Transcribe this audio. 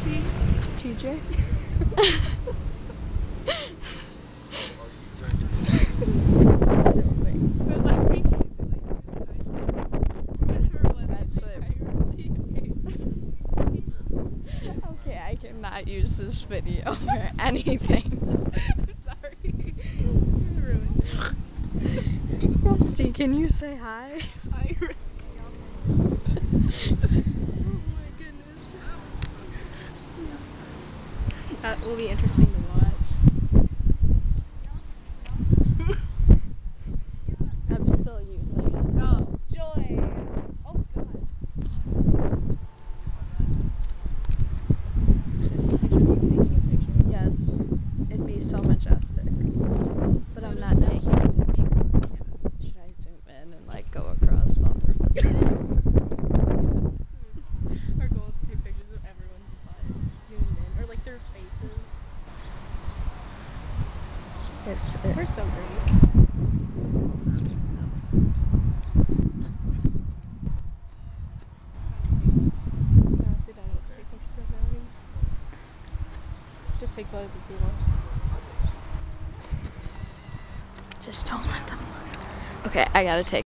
see? TJ? Okay, I cannot use this video or anything. I'm sorry. You ruined it. Rusty, can you say hi? Hi, Rusty. Oh my goodness. That will be interesting to watch. I'm still using it. Oh, Joy! Oh, God. Yes, it'd be so majestic. But I'm not Notice that. taking a picture. Should I zoom in and like go across all their faces? Our goal is to take pictures of everyone's butts zoomed in, or like their faces. Yes, We're so great. Honestly, don't know what to take pictures of nowadays. Just take photos of people. just don't let them look. Okay, I gotta take